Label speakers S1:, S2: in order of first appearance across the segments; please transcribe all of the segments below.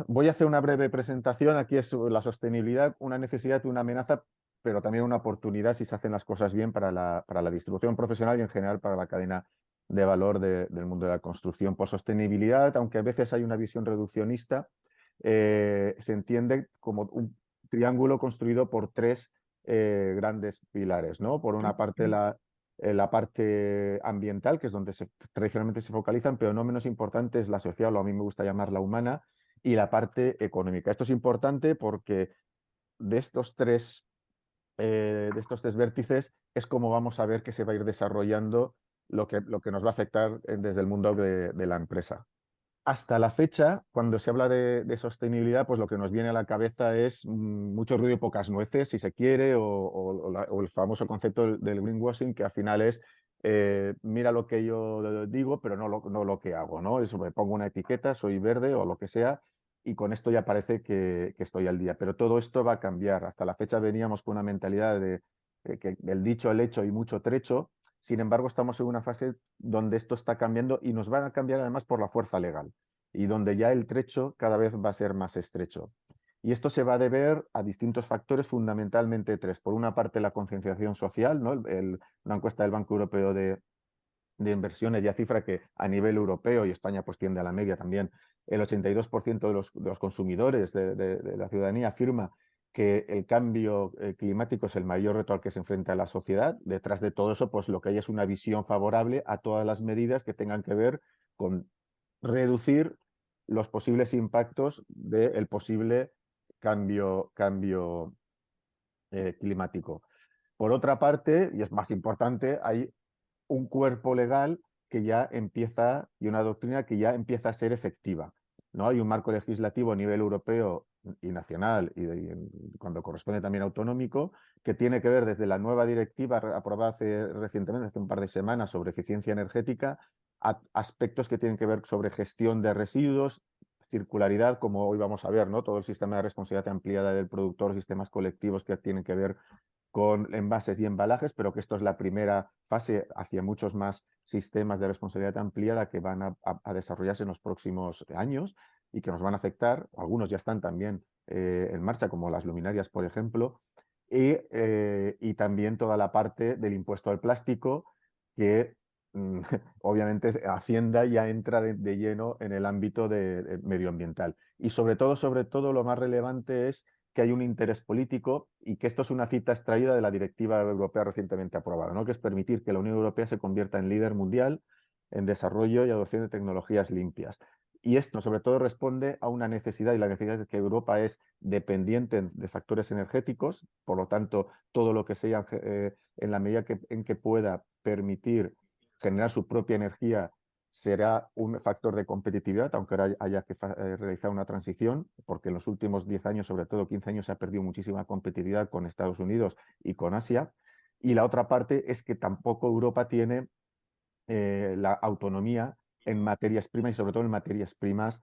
S1: voy a hacer una breve presentación. Aquí es la sostenibilidad, una necesidad y una amenaza, pero también una oportunidad si se hacen las cosas bien para la distribución profesional y en general para la cadena de valor del mundo de la construcción. Por sostenibilidad, aunque a veces hay una visión reduccionista, se entiende como un triángulo construido por tres grandes pilares, ¿no? Por una parte la parte ambiental, que es donde tradicionalmente se focalizan, pero no menos importante es la social, o a mí me gusta llamarla humana, y la parte económica. Esto es importante porque de de estos tres vértices es como vamos a ver que se va a ir desarrollando lo que nos va a afectar desde el mundo de la empresa. Hasta la fecha, cuando se habla de sostenibilidad, pues lo que nos viene a la cabeza es mucho ruido y pocas nueces, si se quiere, o el famoso concepto del greenwashing, que al final es mira lo que yo digo, pero no lo que hago, ¿no? Eso me pongo una etiqueta, soy verde o lo que sea, y con esto ya parece que estoy al día. Pero todo esto va a cambiar. Hasta la fecha veníamos con una mentalidad que del dicho al hecho y mucho trecho. Sin embargo, estamos en una fase donde esto está cambiando y nos van a cambiar además por la fuerza legal y donde ya el trecho cada vez va a ser más estrecho. Y esto se va a deber a distintos factores, fundamentalmente tres. Por una parte, la concienciación social, ¿no? Una encuesta del Banco Europeo de Inversiones ya cifra que a nivel europeo, y España pues tiende a la media también, el 82% de los consumidores de la ciudadanía afirma que el cambio climático es el mayor reto al que se enfrenta la sociedad. Detrás de todo eso, pues lo que hay es una visión favorable a todas las medidas que tengan que ver con reducir los posibles impactos del posible cambio climático. Por otra parte, y es más importante, hay un cuerpo legal que ya empieza y una doctrina que ya empieza a ser efectiva, ¿no? Hay un marco legislativo a nivel europeo y nacional cuando corresponde también autonómico que tiene que ver desde la nueva directiva aprobada recientemente, hace un par de semanas, sobre eficiencia energética, a aspectos que tienen que ver sobre gestión de residuos, circularidad, como hoy vamos a ver, ¿no? Todo el sistema de responsabilidad ampliada del productor, sistemas colectivos que tienen que ver con envases y embalajes, pero que esto es la primera fase hacia muchos más sistemas de responsabilidad ampliada que van a desarrollarse en los próximos años y que nos van a afectar. Algunos ya están también en marcha, como las luminarias, por ejemplo, y también toda la parte del impuesto al plástico, que obviamente Hacienda ya entra de lleno en el ámbito medioambiental. Y sobre todo, lo más relevante es que hay un interés político y que esto es una cita extraída de la directiva europea recientemente aprobada, ¿no? Que es permitir que la Unión Europea se convierta en líder mundial en desarrollo y adopción de tecnologías limpias. Y esto sobre todo responde a una necesidad, y la necesidad es que Europa es dependiente de factores energéticos, por lo tanto, todo lo que sea en la medida en que pueda permitir generar su propia energía será un factor de competitividad, aunque ahora haya que realizar una transición, porque en los últimos 10 años, sobre todo 15 años, se ha perdido muchísima competitividad con Estados Unidos y con Asia. Y la otra parte es que tampoco Europa tiene la autonomía en materias primas y sobre todo en materias primas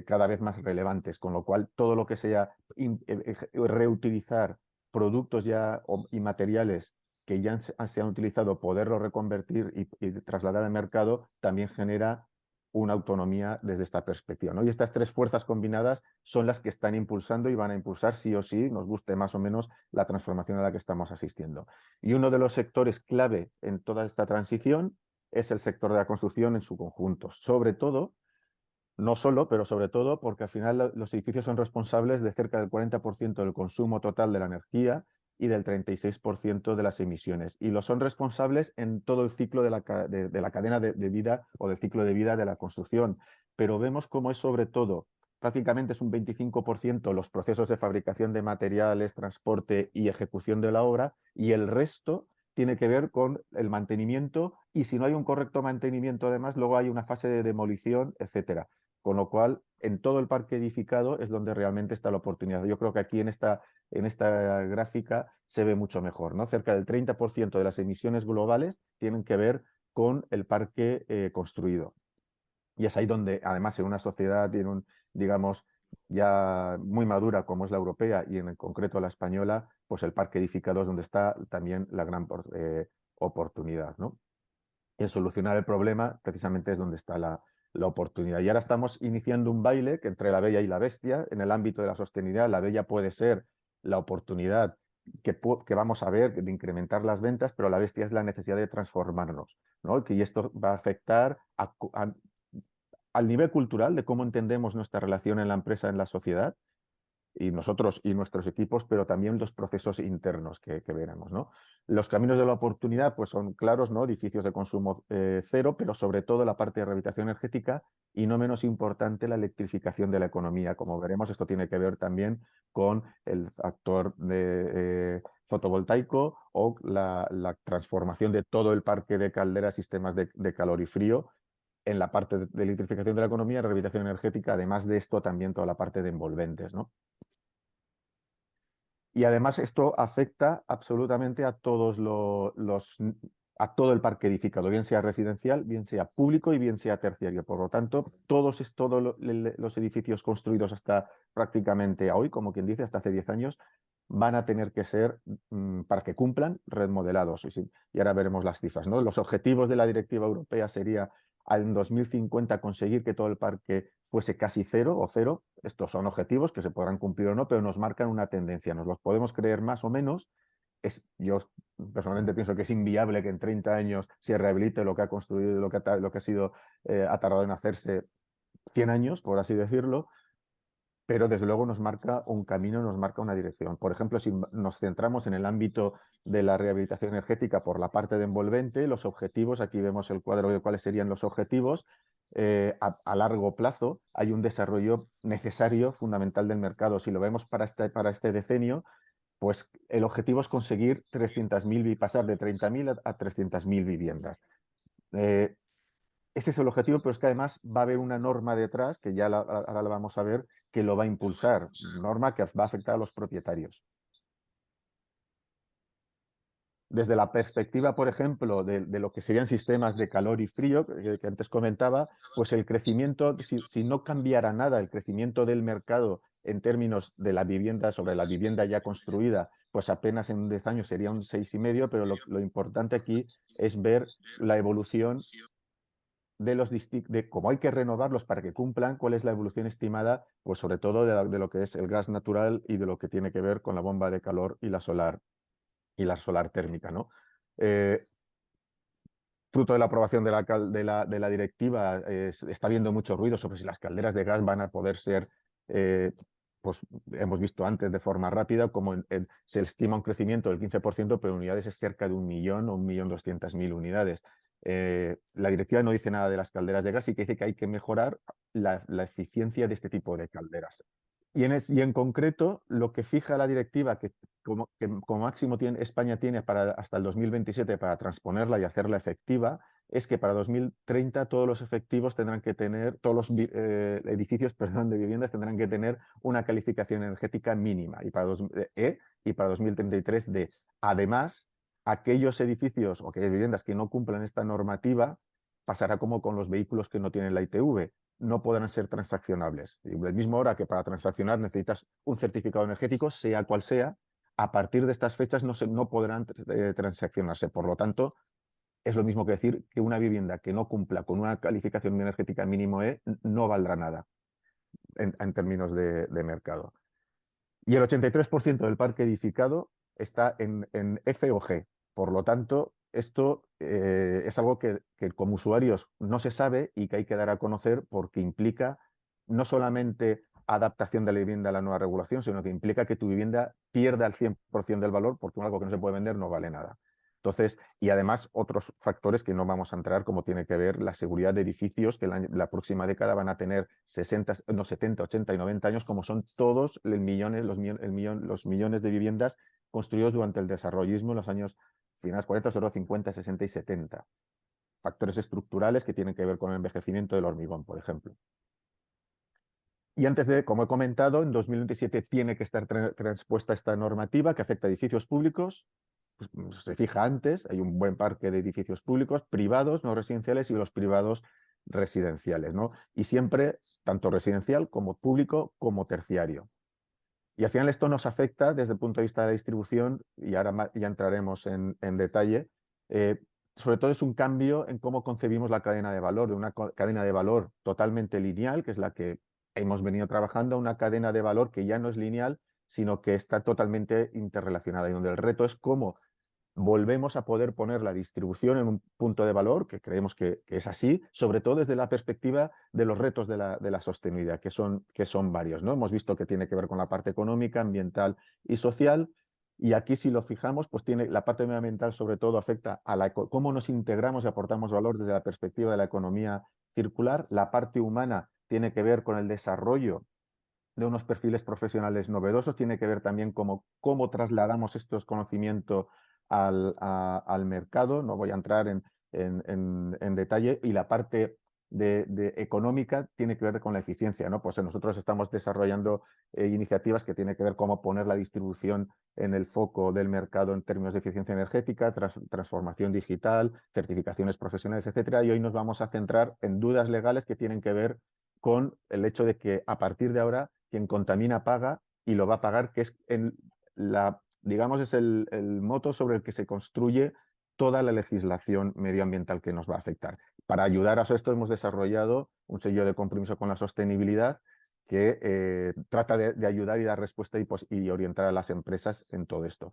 S1: cada vez más relevantes, con lo cual todo lo que sea reutilizar productos ya y materiales que ya se han utilizado, poderlo reconvertir y trasladar al mercado, también genera una autonomía desde esta perspectiva, ¿no? Y estas tres fuerzas combinadas son las que están impulsando y van a impulsar sí o sí, nos guste más o menos, la transformación a la que estamos asistiendo. Y uno de los sectores clave en toda esta transición es el sector de la construcción en su conjunto. Sobre todo, no solo, pero sobre todo porque al final los edificios son responsables de cerca del 40% del consumo total de la energía y del 36% de las emisiones. Y lo son responsables en todo el ciclo de la cadena de vida o del ciclo de vida de la construcción. Pero vemos cómo es sobre todo, prácticamente es un 25% los procesos de fabricación de materiales, transporte y ejecución de la obra, y el resto tiene que ver con el mantenimiento, y si no hay un correcto mantenimiento, además, luego hay una fase de demolición, etcétera. Con lo cual, en todo el parque edificado es donde realmente está la oportunidad. Yo creo que aquí en esta gráfica se ve mucho mejor, ¿no? Cerca del 30% de las emisiones globales tienen que ver con el parque construido. Y es ahí donde, además, en una sociedad, digamos, ya muy madura como es la europea y en concreto la española, pues el parque edificado es donde está también la gran oportunidad, ¿no? Y en solucionar el problema precisamente es donde está la oportunidad. Y ahora estamos iniciando un baile que entre la bella y la bestia, en el ámbito de la sostenibilidad, la bella puede ser la oportunidad que vamos a ver de incrementar las ventas, pero la bestia es la necesidad de transformarnos, ¿no? Y esto va a afectar al nivel cultural de cómo entendemos nuestra relación en la empresa, en la sociedad, y nosotros y nuestros equipos, pero también los procesos internos que veremos, ¿no? Los caminos de la oportunidad pues son claros, ¿no? Edificios de consumo cero, pero sobre todo la parte de rehabilitación energética y no menos importante la electrificación de la economía. Como veremos, esto tiene que ver también con el factor de, fotovoltaico o la transformación de todo el parque de calderas, sistemas de calor y frío en la parte de electrificación de la economía, rehabilitación energética, además de esto también toda la parte de envolventes, ¿no? Y además esto afecta absolutamente a todos a todo el parque edificado, bien sea residencial, bien sea público y bien sea terciario. Por lo tanto, todos los edificios construidos hasta prácticamente hoy, como quien dice, hasta hace 10 años, van a tener que ser, para que cumplan, remodelados. Y ahora veremos las cifras, ¿no? Los objetivos de la directiva europea sería en 2050 conseguir que todo el parque fuese casi cero o cero. Estos son objetivos que se podrán cumplir o no, pero nos marcan una tendencia. Nos los podemos creer más o menos. Yo personalmente pienso que es inviable que en 30 años se rehabilite lo que ha construido, lo que ha sido, ha tardado en hacerse 100 años, por así decirlo, pero desde luego nos marca un camino, nos marca una dirección. Por ejemplo, si nos centramos en el ámbito de la rehabilitación energética por la parte de envolvente, los objetivos, aquí vemos el cuadro de cuáles serían los objetivos. A largo plazo hay un desarrollo necesario, fundamental del mercado. Si lo vemos para este decenio, pues el objetivo es conseguir 300.000, pasar de 30.000 a 300.000 viviendas. Ese es el objetivo, pero es que además va a haber una norma detrás, que ya ahora la vamos a ver, que lo va a impulsar, norma que va a afectar a los propietarios. Desde la perspectiva, por ejemplo, de lo que serían sistemas de calor y frío, que antes comentaba, pues el crecimiento, si no cambiara nada el crecimiento del mercado en términos de la vivienda, sobre la vivienda ya construida, pues apenas en 10 años sería un 6,5, pero lo importante aquí es ver la evolución de cómo hay que renovarlos para que cumplan, cuál es la evolución estimada, pues sobre todo de lo que es el gas natural y de lo que tiene que ver con la bomba de calor y la solar térmica, ¿no? Fruto de la aprobación de la directiva, está habiendo mucho ruido sobre si las calderas de gas van a poder ser, pues hemos visto antes de forma rápida, como se estima un crecimiento del 15%, pero unidades es cerca de 1.000.000 o 1.200.000 unidades. La directiva no dice nada de las calderas de gas y que dice que hay que mejorar la eficiencia de este tipo de calderas. Y en concreto, lo que fija la directiva, que como máximo España tiene hasta el 2027 para transponerla y hacerla efectiva, es que para 2030 todos los efectivos tendrán que tener, todos los edificios, perdón, de viviendas tendrán que tener una calificación energética mínima y y para 2033 D. Además, aquellos edificios o aquellas viviendas que no cumplan esta normativa pasará como con los vehículos que no tienen la ITV, no podrán ser transaccionables. Y del mismo hora que para transaccionar necesitas un certificado energético, sea cual sea, a partir de estas fechas no podrán transaccionarse. Por lo tanto, es lo mismo que decir que una vivienda que no cumpla con una calificación energética mínimo E no valdrá nada en términos de mercado. Y el 83% del parque edificado está en F o G. Por lo tanto, esto es algo que como usuarios no se sabe y que hay que dar a conocer porque implica no solamente adaptación de la vivienda a la nueva regulación, sino que implica que tu vivienda pierda el 100% del valor porque algo que no se puede vender no vale nada. Entonces, y además otros factores que no vamos a entrar, como tiene que ver la seguridad de edificios, que la próxima década van a tener 70, 80 y 90 años, como son todos los millones de viviendas construidos durante el desarrollismo en los años finales 40, sobre 50, 60 y 70. Factores estructurales que tienen que ver con el envejecimiento del hormigón, por ejemplo. Y antes de, como he comentado, en 2027 tiene que estar transpuesta esta normativa que afecta a edificios públicos. Pues, se fija antes, hay un buen parque de edificios públicos, privados, no residenciales, y los privados residenciales, ¿no? Y siempre, tanto residencial como público como terciario. Y al final esto nos afecta desde el punto de vista de la distribución, y ahora ya entraremos en detalle, sobre todo es un cambio en cómo concebimos la cadena de valor, de una cadena de valor totalmente lineal, que es la que hemos venido trabajando, a una cadena de valor que ya no es lineal, sino que está totalmente interrelacionada y donde el reto es cómo volvemos a poder poner la distribución en un punto de valor, que creemos que es así, sobre todo desde la perspectiva de los retos de la sostenibilidad, que son varios, ¿no? Hemos visto que tiene que ver con la parte económica, ambiental y social, y aquí si lo fijamos, pues tiene la parte medioambiental sobre todo afecta a cómo nos integramos y aportamos valor desde la perspectiva de la economía circular, la parte humana tiene que ver con el desarrollo de unos perfiles profesionales novedosos, tiene que ver también cómo trasladamos estos conocimientos al mercado, no voy a entrar en detalle, y la parte de económica tiene que ver con la eficiencia, ¿no? Pues nosotros estamos desarrollando iniciativas que tienen que ver cómo poner la distribución en el foco del mercado en términos de eficiencia energética, transformación digital, certificaciones profesionales, etcétera, y hoy nos vamos a centrar en dudas legales que tienen que ver con el hecho de que a partir de ahora quien contamina paga y lo va a pagar, que es digamos, es el moto sobre el que se construye toda la legislación medioambiental que nos va a afectar. Para ayudar a esto hemos desarrollado un sello de compromiso con la sostenibilidad que trata de ayudar y dar respuesta y orientar a las empresas en todo esto.